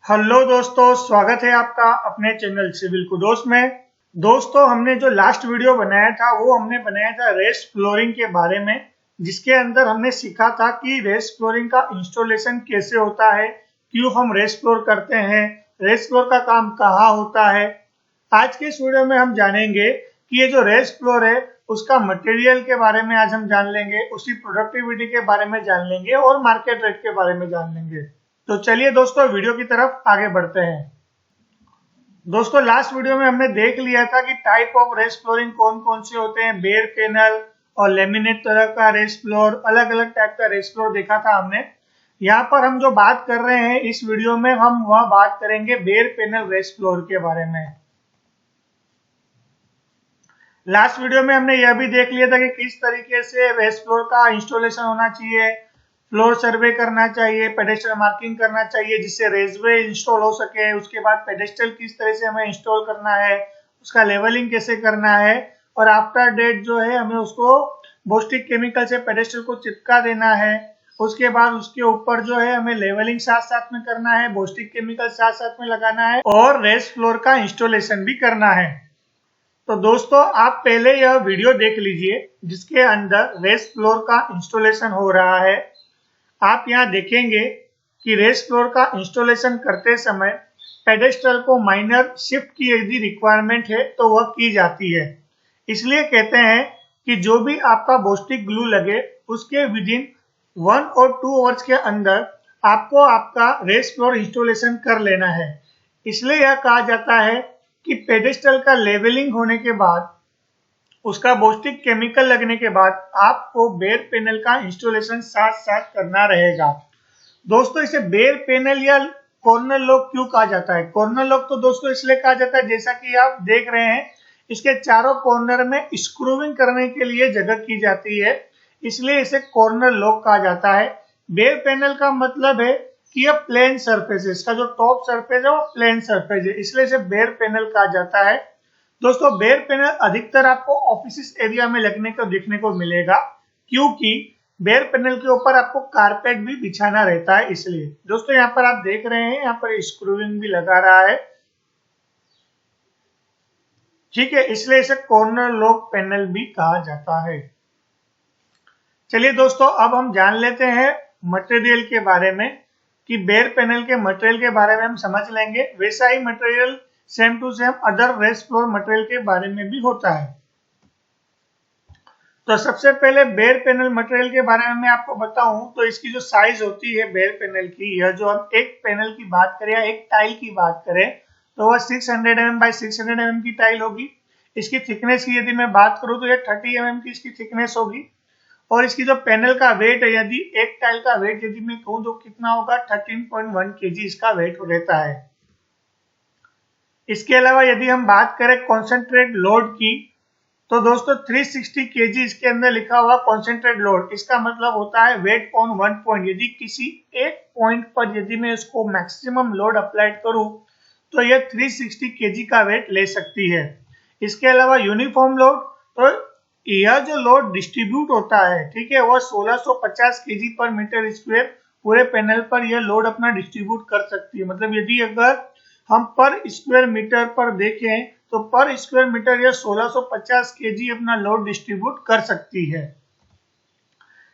Hello दोस्तों, स्वागत है आपका अपने चैनल सिविल कुदोस में। दोस्तों, हमने जो लास्ट वीडियो बनाया था वो हमने बनाया था रेस्ट फ्लोरिंग के बारे में, जिसके अंदर हमने सीखा था कि रेस्ट फ्लोरिंग का इंस्टॉलेशन कैसे होता है, क्यों हम रेस्ट फ्लोर करते हैं, रेस्ट फ्लोर का काम कहाँ होता है। आज के इस वीडियो में हम जानेंगे कि ये जो रेस्ट फ्लोर है उसका मटेरियल के बारे में आज हम जान लेंगे, उसकी प्रोडक्टिविटी के बारे में जान लेंगे और मार्केट रेट के बारे में जान लेंगे। तो चलिए दोस्तों, वीडियो की तरफ आगे बढ़ते हैं। दोस्तों, लास्ट वीडियो में हमने देख लिया था कि टाइप ऑफ रेस्ट फ्लोरिंग कौन कौन से होते हैं, बेयर पैनल और लेमिनेट तरह का रेस्ट फ्लोर, अलग अलग टाइप का रेस्ट फ्लोर देखा था हमने। यहाँ पर हम जो बात कर रहे हैं इस वीडियो में, हम वह बात करेंगे बेयर पैनल रेस्ट फ्लोर के बारे में। लास्ट वीडियो में हमने यह भी देख लिया था कि किस तरीके से रेस्ट फ्लोर का इंस्टॉलेशन होना चाहिए, फ्लोर सर्वे करना चाहिए, पेडेस्टल मार्किंग करना चाहिए जिससे रेजवे इंस्टॉल हो सके, उसके बाद पेडेस्टल किस तरह से हमें इंस्टॉल करना है, उसका लेवलिंग कैसे करना है, और आफ्टर डेट जो है हमें उसको बोस्टिक केमिकल से पेडेस्टल को चिपका देना है। उसके बाद उसके ऊपर जो है हमें लेवलिंग साथ साथ में करना है, बोस्टिक केमिकल साथ साथ में लगाना है और रेस्ट फ्लोर का इंस्टॉलेशन भी करना है। तो दोस्तों, आप पहले यह वीडियो देख लीजिए जिसके अंदर रेस्ट फ्लोर का इंस्टॉलेशन हो रहा है। आप यहाँ देखेंगे कि रेस्ट फ्लोर का इंस्टॉलेशन करते समय पेडेस्टल को माइनर शिफ्ट की यदि रिक्वायरमेंट है तो वह की जाती है। इसलिए कहते हैं कि जो भी आपका बोस्टिक ग्लू लगे उसके विदिन 1 और 2 आवर्स के अंदर आपको आपका रेस्ट फ्लोर इंस्टॉलेशन कर लेना है। इसलिए यह कहा जाता है कि पेडेस्टल का लेवलिंग होने के बाद, उसका बोस्टिक केमिकल लगने के बाद आपको बेयर पैनल का इंस्टॉलेशन साथ साथ करना रहेगा। दोस्तों, इसे बेयर पैनल या कॉर्नर लॉक क्यों कहा जाता है? कॉर्नर लॉक तो दोस्तों इसलिए कहा जाता है, जैसा कि आप देख रहे हैं इसके चारों कॉर्नर में स्क्रूविंग करने के लिए जगह की जाती है, इसलिए इसे कॉर्नर लॉक कहा जाता है। बेयर पैनल का मतलब है कि यह प्लेन सरफेस है, इसका जो टॉप सरफेस है वो प्लेन सरफेस है, इसलिए इसे बेयर पैनल कहा जाता है। दोस्तों, बेयर पैनल अधिकतर आपको ऑफिस एरिया में लगने को देखने को मिलेगा, क्योंकि बेयर पैनल के ऊपर आपको कारपेट भी बिछाना रहता है। इसलिए दोस्तों, यहाँ पर आप देख रहे हैं यहाँ पर स्क्रूविंग भी लगा रहा है, ठीक है, इसलिए इसे कॉर्नर लॉक पैनल भी कहा जाता है। चलिए दोस्तों, अब हम जान लेते हैं मटेरियल के बारे में कि बेयर पैनल के मटेरियल के बारे में हम समझ लेंगे, वैसा ही material same to same other rest floor material के बारे में भी होता है। तो सबसे पहले बेयर पैनल मटेरियल के बारे में मैं आपको बताऊं तो इसकी जो साइज होती है बेयर पैनल की, यह जो हम एक पैनल की बात करें या एक टाइल की बात करें तो वह 600 mm बाय 600 mm की टाइल होगी। इसकी थिकनेस की यदि मैं बात करूं तो यह 30 mm की इसकी थिकनेस होगी। और इसकी जो पैनल का वेट है, यदि एक टाइल का वेट यदि मैं कहूं तो कितना होगा, 13.1 kg इसका वेट रहता है। इसके अलावा यदि हम बात करें कॉन्सेंट्रेट लोड की तो दोस्तों 360 kg इसके अंदर लिखा हुआ कॉन्सेंट्रेट लोड, इसका मतलब होता है वेट ऑन वन पॉइंट। यदि किसी एक पॉइंट पर यदि मैं इसको मैक्सिमम लोड अप्लाइड करूं तो यह 360 kg का वेट ले सकती है। इसके अलावा यूनिफॉर्म लोड, तो यह जो लोड डिस्ट्रीब्यूट होता है, ठीक है, वह 1650 kg पर मीटर स्क्वायर पूरे पैनल पर यह लोड अपना डिस्ट्रीब्यूट कर सकती है। मतलब यदि अगर हम पर स्क्वायर मीटर पर देखें तो पर स्क्वायर मीटर यह 1650 kg अपना लोड डिस्ट्रीब्यूट कर सकती है।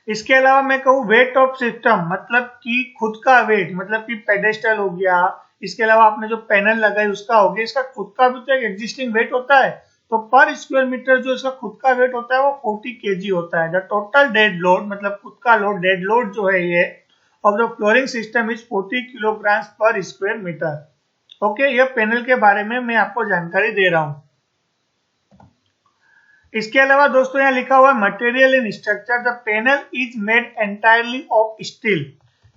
इसके अलावा मैं कहूँ वेट ऑफ सिस्टम, मतलब कि खुद का वेट, मतलब कि पेडेस्टल हो गया, इसके अलावा आपने जो पैनल लगाई उसका हो गया, इसका खुद का भी तो एक एग्जिस्टिंग वेट होता है। तो पर स्क्वायर मीटर जो इसका खुद का वेट होता है वो 40 kg होता है। द टोटल डेड लोड, मतलब खुद का लोड, डेड लोड जो है ये of the flooring system is 40 kilogram पर स्क्वायर मीटर। ओके, यह पैनल के बारे में मैं आपको जानकारी दे रहा हूं। इसके अलावा दोस्तों यहाँ लिखा हुआ है material in structure, the panel is made entirely of steel.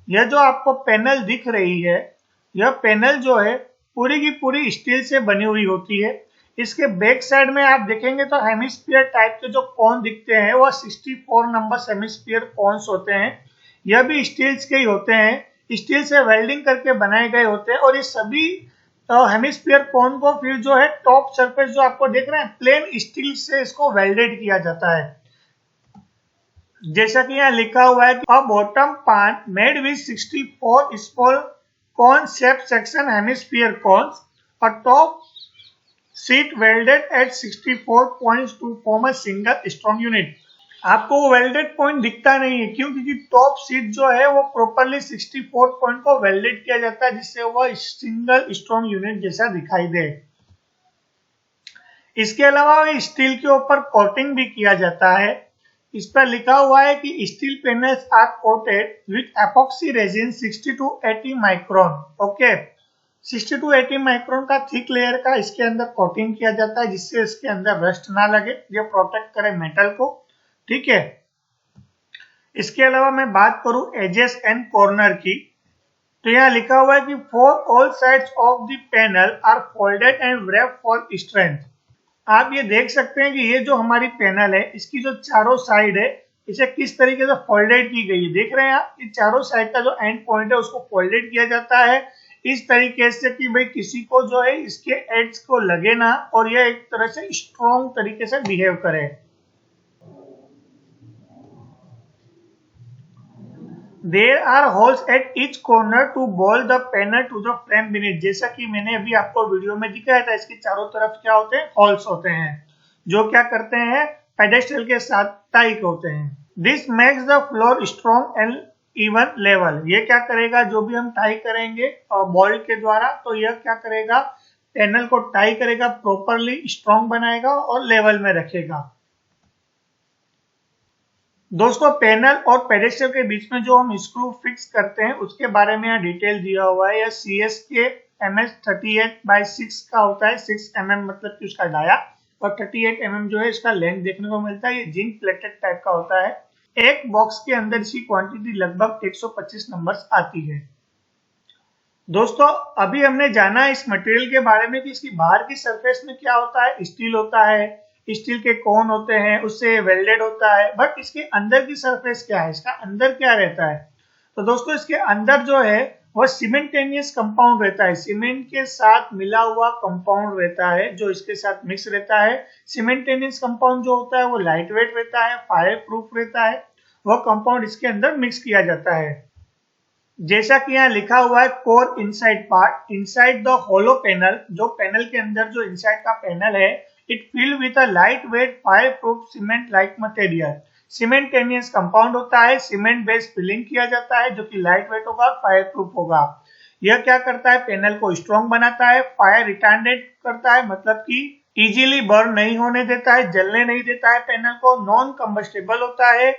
यह जो आपको पैनल दिख रही है, यह पैनल जो है पूरी की पूरी स्टील से बनी हुई होती है। इसके बैक साइड में आप देखेंगे तो हेमिस्फीयर टाइप के जो कोन दिखते हैं वह 64 नंबर हेमिस्फीयर कोन्स होते हैं। यह भी स्टील्स के ही होते हैं, स्टील से वेल्डिंग करके बनाए गए होते हैं। और ये सभी हेमिस्फीयर कोन को फिर जो है टॉप सरफेस जो आपको देख रहे हैं प्लेन स्टील से इसको वेल्डेड किया जाता है। जैसा कि यहाँ लिखा हुआ है कि अ बॉटम पान made with 64 small cone shaped section hemisphere cones, a top sheet welded at 64 points to form a single strong unit. आपको वो वेल्डेड पॉइंट दिखता नहीं है, क्यों? क्योंकि टॉप शीट जो है वो प्रॉपरली 64 पॉइंट को वेल्डेड किया जाता है, जिससे वह सिंगल स्ट्रॉन्ग यूनिट जैसा दिखाई दे। इसके अलावा स्टील के ऊपर कोटिंग भी किया जाता है। इस पर लिखा हुआ है कि steel panels are coated with epoxy resin 60 to 80 micron. Okay, 60 to 80 micron का थिक लेयर का इसके अंदर कोटिंग किया जाता है, जिससे इसके अंदर रस्ट ना लगे, ये प्रोटेक्ट करे मेटल को। ठीक है, इसके अलावा मैं बात करूं एजेस एंड कॉर्नर की, तो यहाँ लिखा हुआ है कि for all sides of the panel are folded and wrapped for strength. आप ये देख सकते हैं कि ये जो हमारी पैनल है, इसकी जो चारों साइड है, इसे किस तरीके से फोल्डेड की गई है। देख रहे हैं आप, ये चारों साइड का जो एंड पॉइंट है उसको फोल्डेड किया जाता है इस तरीके से कि भाई किसी को जो है इसके एड्स को लगे ना, और ये एक तरह से स्ट्रॉन्ग तरीके से बिहेव करे। There are holes at each corner to bolt the panel to the frame beneath। जैसा कि मैंने अभी आपको वीडियो में दिखाया था, इसके चारों तरफ क्या होते हैं, होल्स होते हैं, जो क्या करते हैं, पेडेस्टल के साथ टाई होते हैं। This makes the floor strong and even level। ये क्या करेगा, जो भी हम टाई करेंगे और बोल्ट के द्वारा, तो यह क्या करेगा, पैनल को टाई करेगा, प्रॉपरली स्ट्रॉन्ग बनाएगा और लेवल में रखेगा। दोस्तों, पैनल और पेडेस्टल के बीच में जो हम स्क्रू फिक्स करते हैं उसके बारे में यहाँ डिटेल दिया हुआ है। यह CSK MS38/6 का होता है। 6 mm मतलब कि उसका डाया, और 38 mm जो है इसका लेंथ देखने को मिलता है। ये जिंक प्लेटेड टाइप का होता है। एक बॉक्स के अंदर इसकी क्वांटिटी लगभग 125 नंबर्स आती है। दोस्तों, अभी हमने जाना इस मटेरियल के बारे में कि इसकी बाहर की सरफेस में क्या होता है, स्टील होता है, स्टील के कोन होते हैं, उससे वेल्डेड होता है। बट इसके अंदर की सरफेस क्या है, इसका अंदर क्या रहता है, तो दोस्तों इसके अंदर जो है वह सीमेंटेनियस कंपाउंड रहता है। सीमेंट के साथ मिला हुआ कंपाउंड रहता है जो इसके साथ मिक्स रहता है। सीमेंटेनियस कंपाउंड जो होता है वो लाइट वेट रहता है, फायर प्रूफ रहता है। वह कंपाउंड इसके अंदर मिक्स किया जाता है। जैसा कि यहाँ लिखा हुआ है, core inside part inside the hollow panel, जो पैनल के अंदर जो इनसाइड का पैनल है, it filled with a light weight fire proof cement like material. Cementitious compound होता है, सीमेंट बेस फिलिंग किया जाता है जो कि लाइट वेट होगा, फायर प्रूफ होगा। यह क्या करता है, पैनल को स्ट्रॉन्ग बनाता है, फायर रिटार्डेंट करता है, मतलब कि इजीली बर्न नहीं होने देता है, जलने नहीं देता है पैनल को। नॉन कंबस्टेबल होता है,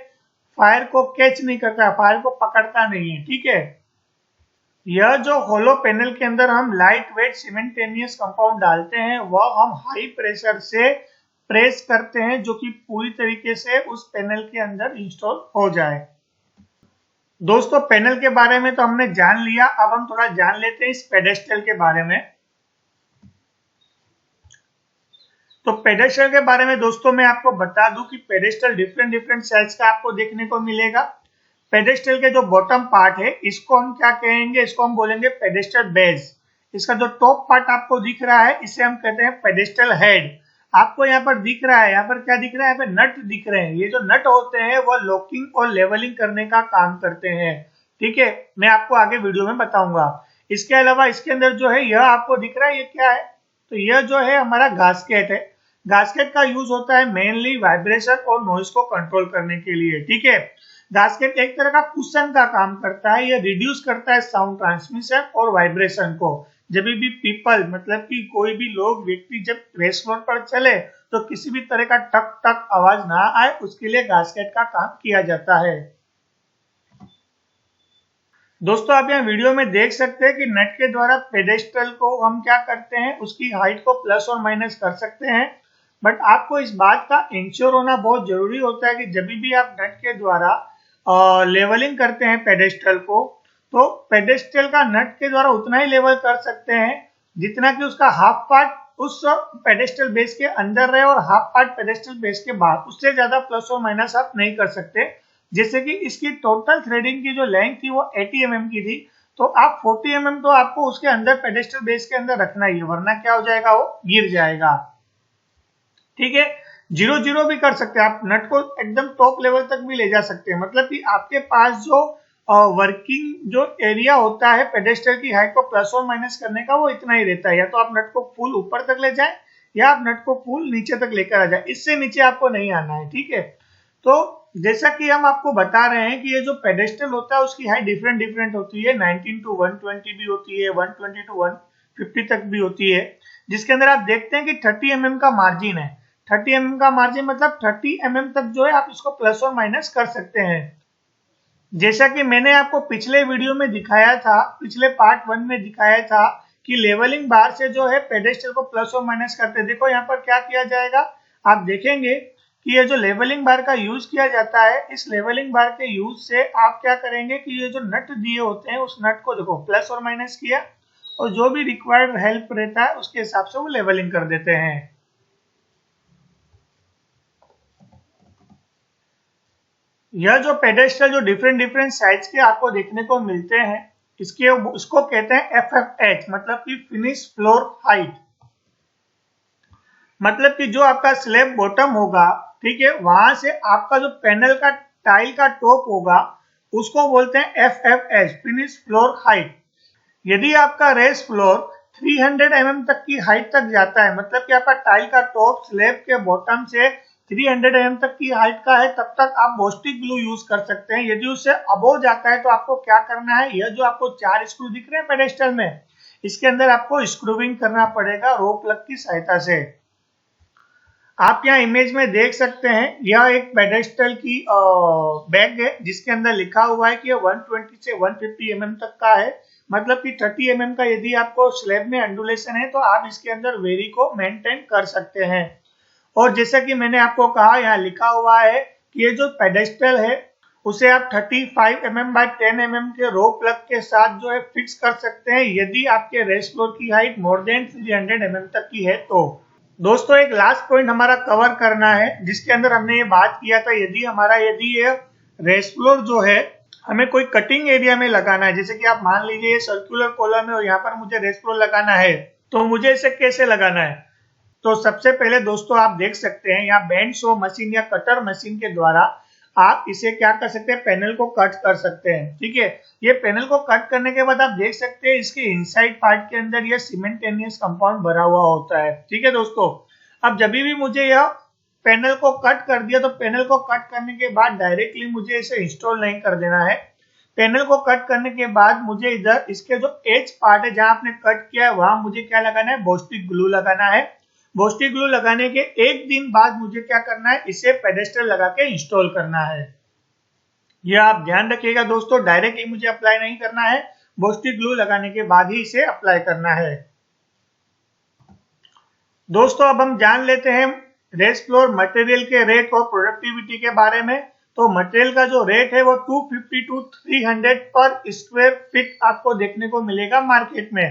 फायर को कैच नहीं करता है, फायर को पकड़ता नहीं है। ठीक है, यह जो होलो पैनल के अंदर हम लाइट वेट सीमेंटेनियस कंपाउंड डालते हैं, वह हम हाई प्रेशर से प्रेस करते हैं, जो कि पूरी तरीके से उस पैनल के अंदर इंस्टॉल हो जाए। दोस्तों, पैनल के बारे में तो हमने जान लिया, अब हम थोड़ा जान लेते हैं इस पेडेस्टल के बारे में। तो पेडेस्टल के बारे में दोस्तों मैं आपको बता दूं कि पेडेस्टल डिफरेंट साइज का आपको देखने को मिलेगा। पेडेस्टल के जो बॉटम पार्ट है, इसको हम क्या कहेंगे, इसको हम बोलेंगे पेडेस्टल बेस। इसका जो टॉप पार्ट आपको दिख रहा है, इसे हम कहते हैं पेडेस्टल हेड। आपको यहाँ पर दिख रहा है, यहाँ पर क्या दिख रहा है, यहाँ पे नट दिख रहे हैं। ये जो नट होते हैं वह लॉकिंग और लेवलिंग करने का काम करते हैं। ठीक है, मैं आपको आगे वीडियो में बताऊंगा। इसके अलावा इसके अंदर जो है, यह आपको दिख रहा है, ये क्या है, तो यह जो है हमारा गास्केट है। गास्केट का यूज होता है मेनली वाइब्रेशन और नॉइज को कंट्रोल करने के लिए। ठीक है, गास्केट एक तरह का कुशन का काम करता है। यह रिड्यूस करता है साउंड ट्रांसमिशन और वाइब्रेशन को। जब भी पीपल मतलब कि कोई भी लोग व्यक्ति जब रेस फ्लोर पर चले तो किसी भी तरह का टक टक आवाज ना आए, उसके लिए गास्केट का काम किया जाता है। दोस्तों, आप यहाँ वीडियो में देख सकते हैं कि नट के द्वारा पेडेस्टल को हम क्या करते हैं, उसकी हाइट को प्लस और माइनस कर सकते हैं। बट आपको इस बात का इंश्योर होना बहुत जरूरी होता है कि जब भी आप नट के द्वारा लेवलिंग करते हैं पेडेस्टल को, तो पेडेस्टल का नट के द्वारा उतना ही लेवल कर सकते हैं जितना कि उसका हाफ पार्ट उस पेडेस्टल बेस के अंदर रहे और हाफ पार्ट पेडेस्टल बेस के बाहर। उससे ज्यादा प्लस और माइनस आप नहीं कर सकते। जैसे कि इसकी टोटल थ्रेडिंग की जो लेंथ थी वो 80 mm की थी, तो आप 40 mm तो आपको उसके अंदर पेडेस्टल बेस के अंदर रखना ही है, वरना क्या हो जाएगा, वो गिर जाएगा। ठीक है, 0-0 भी कर सकते हैं आप, नट को एकदम टॉप लेवल तक भी ले जा सकते हैं। मतलब कि आपके पास जो वर्किंग जो एरिया होता है पेडेस्टल की हाइट को प्लस और माइनस करने का वो इतना ही रहता है। या तो आप नट को फुल ऊपर तक ले जाएं या आप नट को फुल नीचे तक लेकर आ जाए, इससे नीचे आपको नहीं आना है, ठीक है। तो जैसा कि हम आपको बता रहे हैं कि ये जो पेडेस्टल होता है उसकी हाइट डिफरेंट डिफरेंट होती है, 19 टू 120 भी होती है, 120 टू 150 तक भी होती है, जिसके अंदर आप देखते हैं कि 30 mm का मार्जिन है। 30 mm का मार्जिन मतलब 30 mm तक जो है आप इसको प्लस और माइनस कर सकते हैं। जैसा कि मैंने आपको पिछले वीडियो में दिखाया था, पिछले पार्ट 1 में दिखाया था कि लेवलिंग बार से जो है पेडेस्टल को प्लस और माइनस करते हैं। देखो यहाँ पर क्या किया जाएगा, आप देखेंगे कि ये जो लेवलिंग बार का यूज किया जाता है, इस लेवलिंग बार के यूज से आप क्या करेंगे कि ये जो नट दिए होते हैं उस नट को देखो प्लस और माइनस किया और जो भी रिक्वायर्ड हेल्प रहता है उसके हिसाब से वो लेवलिंग कर देते हैं। यह जो पेडेस्टल जो डिफरेंट डिफरेंट साइज के आपको देखने को मिलते हैं, इसको कहते हैं FFH, मतलब कि फिनिश फ्लोर हाइट। मतलब कि जो आपका स्लैब बॉटम होगा, ठीक है, वहां से आपका जो पैनल का टाइल का टॉप होगा उसको बोलते हैं FFH, फिनिश फ्लोर हाइट। यदि आपका रेस फ्लोर 300 mm तक की हाइट तक जाता है, मतलब कि आपका टाइल का टॉप स्लैब के बॉटम से 300 mm तक की हाइट का है, तब तक आप बोस्टिक ग्लू यूज कर सकते हैं। यदि उससे अबोव जाता है तो आपको क्या करना है, यह जो आपको 4 स्क्रू दिख रहे हैं पेडेस्टल में, इसके अंदर आपको स्क्रूविंग करना पड़ेगा रोप प्लग की सहायता से। आप यहाँ इमेज में देख सकते हैं, यह एक पेडेस्टल की बैग है जिसके अंदर लिखा हुआ है कि यह 120 से 150 mm तक का है। मतलब कि 30 mm का यदि आपको स्लैब में अंडुलेशन है तो आप इसके अंदर वेरी को मेंटेन कर सकते हैं। और जैसा कि मैंने आपको कहा, यहाँ लिखा हुआ है कि ये जो पेडेस्टल है उसे आप 35 mm बाय 10 mm के रो प्लग के साथ जो है फिक्स कर सकते हैं, यदि आपके रेस्ट फ्लोर की हाइट मोर देन 300 mm तक की है तो। दोस्तों एक लास्ट पॉइंट हमारा कवर करना है जिसके अंदर हमने ये बात किया था, यदि ये रेस्ट फ्लोर जो है हमें कोई कटिंग एरिया में लगाना है, जैसे कि आप मान लीजिए ये सर्कुलर कॉलम है और यहाँ पर मुझे रेस्ट फ्लोर लगाना है, तो मुझे इसे कैसे लगाना है। तो सबसे पहले दोस्तों आप देख सकते हैं यहाँ बेंड सो मशीन या कटर मशीन के द्वारा आप इसे क्या कर सकते हैं, पैनल को कट कर सकते हैं, ठीक है। ये पैनल को कट करने के बाद आप देख सकते हैं इसके इनसाइड पार्ट के अंदर ये सीमेंटेनियस कंपाउंड भरा हुआ होता है, ठीक है दोस्तों। अब जब भी मुझे यह पैनल को कट कर दिया, तो पैनल को कट करने के बाद डायरेक्टली मुझे इसे इंस्टॉल नहीं कर देना है। पैनल को कट करने के बाद मुझे इधर इसके जो एज पार्ट है जहां आपने कट किया है वहां मुझे क्या लगाना है, बोस्टिक ग्लू लगाना है। बोस्टिक ग्लू लगाने के एक दिन बाद मुझे क्या करना है, इसे पेडेस्टल लगा के इंस्टॉल करना है। यह आप ध्यान रखिएगा दोस्तों, डायरेक्टली मुझे अप्लाई नहीं करना है, बोस्टिक ग्लू लगाने के बाद ही इसे अप्लाई करना है। दोस्तों अब हम जान लेते हैं रेस्ट फ्लोर मटेरियल के रेट और प्रोडक्टिविटी के बारे में। तो मटेरियल का जो रेट है वो 250 टू 300 पर स्क्वायर फीट आपको देखने को मिलेगा मार्केट में।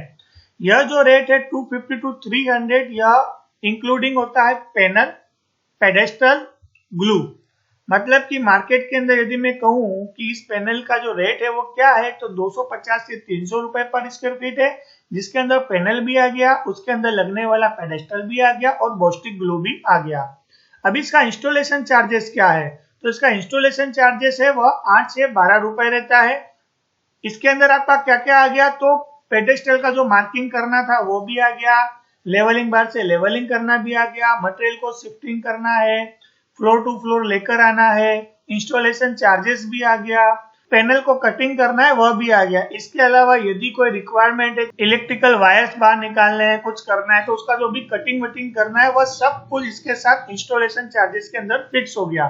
यह जो रेट है 250 टू 300, यह इंक्लूडिंग होता है पैनल, पेडेस्टल, ग्लू। मतलब कि मार्केट के अंदर यदि मैं कहूं कि इस पैनल का जो रेट है वो क्या है, तो 250 से 300 रुपए पर स्क्वायर फीट है, जिसके अंदर पैनल भी आ गया, उसके अंदर लगने वाला पेडेस्टल भी आ गया और बोस्टिक ग्लू भी आ गया। अब इसका इंस्टॉलेशन चार्जेस क्या है, तो इसका इंस्टॉलेशन चार्जेस है वह 8 से 12 रुपए रहता है। इसके अंदर आपका क्या क्या आ गया, तो पेडेस्टल का जो मार्किंग करना था वो भी आ गया, लेवलिंग बार से लेवलिंग करना भी आ गया, मटेरियल को शिफ्टिंग करना है, फ्लोर टू फ्लोर लेकर आना है, इंस्टॉलेशन चार्जेस भी आ गया, पैनल को कटिंग करना है वह भी आ गया। इसके अलावा यदि कोई रिक्वायरमेंट है, इलेक्ट्रिकल वायर्स बाहर निकालने हैं, कुछ करना है, तो उसका जो भी कटिंग वटिंग करना है वह सब कुछ इसके साथ इंस्टॉलेशन चार्जेस के अंदर फिक्स हो गया।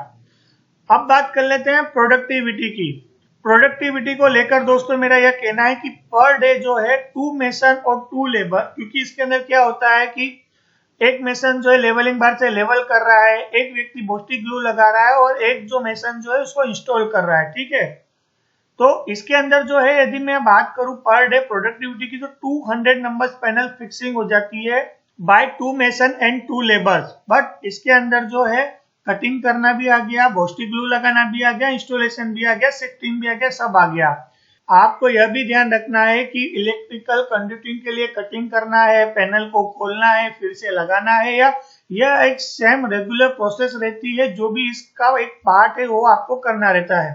अब बात कर लेते हैं प्रोडक्टिविटी की। प्रोडक्टिविटी को लेकर दोस्तों मेरा यह कहना है कि पर डे जो है 2 मेसन और 2 लेबर, क्योंकि इसके अंदर क्या होता है कि एक मेसन जो है लेवलिंग बार से लेवल कर रहा है, एक व्यक्ति बोस्टिक ग्लू लगा रहा है और एक जो मेसन जो है उसको इंस्टॉल कर रहा है, ठीक है। तो इसके अंदर जो है यदि मैं बात करूं पर डे प्रोडक्टिविटी की, तो 200 नंबर्स पैनल फिक्सिंग हो जाती है by 2 mason and 2 labours. But इसके अंदर जो है कटिंग करना भी आ गया, बोस्टिक ग्लू लगाना भी आ गया, इंस्टॉलेशन भी आ गया, शिफ्टिंग भी आ गया, सब आ गया। आपको यह भी ध्यान रखना है कि इलेक्ट्रिकल कंडक्टिंग के लिए कटिंग करना है, पैनल को खोलना है, फिर से लगाना है, या यह एक सेम रेगुलर प्रोसेस रहती है, जो भी इसका एक पार्ट है वो आपको करना रहता है।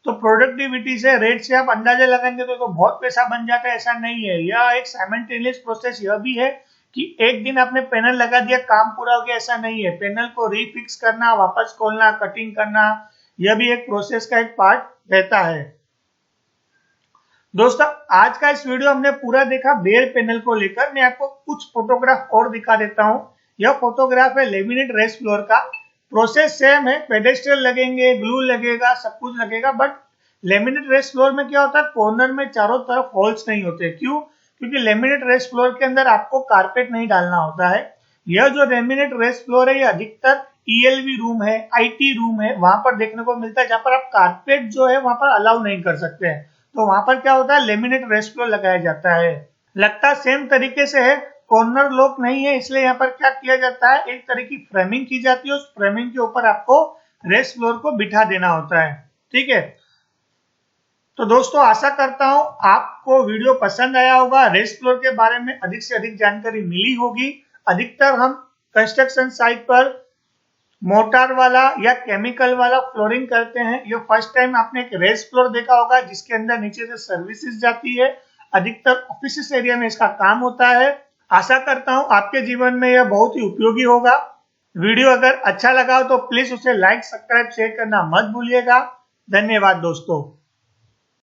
तो प्रोडक्टिविटी से, रेट से आप अंदाजा लगाएंगे तो बहुत पैसा बन जाता है, ऐसा नहीं है। यह एक साइमल्टेनियस प्रोसेस यह भी है कि एक दिन आपने पैनल लगा दिया, काम पूरा हो गया, ऐसा नहीं है। पैनल को रीफिक्स करना, वापस खोलना, कटिंग करना, यह भी एक प्रोसेस का एक पार्ट रहता है। दोस्तों, आज का इस वीडियो हमने पूरा देखा बेयर पैनल को लेकर। मैं आपको कुछ फोटोग्राफ और दिखा देता हूं। यह फोटोग्राफ है लेमिनेट रेस्ट फ्लोर का। प्रोसेस सेम है, पेडेस्ट्रल लगेंगे, ग्लू लगेगा, सब कुछ लगेगा, बट लेमिनेट रेस्ट फ्लोर में क्या होता है, कॉर्नर में चारों तरफ होल्स नहीं होते। क्यों? क्योंकि लेमिनेट रेस्ट फ्लोर के अंदर आपको कारपेट नहीं डालना होता है। यह जो लेमिनेट रेस्ट फ्लोर है, ये अधिकतर ELV रूम है, IT रूम है, वहां पर देखने को मिलता है, जहां पर आप कारपेट जो है वहां पर अलाउ नहीं कर सकते हैं। तो वहां पर क्या होता है, लेमिनेट रेस्ट फ्लोर लगाया जाता है। लगता सेम तरीके से है, कॉर्नर लॉक नहीं है, इसलिए यहाँ पर क्या किया जाता है, एक तरह की फ्रेमिंग की जाती है। उस फ्रेमिंग के ऊपर आपको रेस्ट फ्लोर को बिठा देना होता है। ठीक है, तो दोस्तों आशा करता हूं आपको वीडियो पसंद आया होगा। रेस्ट फ्लोर के बारे में अधिक से अधिक जानकारी मिली होगी। अधिकतर हम कंस्ट्रक्शन साइट पर मोर्टार वाला या केमिकल वाला फ्लोरिंग करते हैं। ये फर्स्ट टाइम आपने एक रेस्ट फ्लोर देखा होगा जिसके अंदर नीचे से सर्विसेज जाती है। अधिकतर ऑफिस एरिया में इसका काम होता है। आशा करता हूं आपके जीवन में यह बहुत ही उपयोगी होगा। वीडियो अगर अच्छा लगा हो तो प्लीज उसे लाइक, सब्सक्राइब, शेयर करना मत भूलिएगा। धन्यवाद दोस्तों।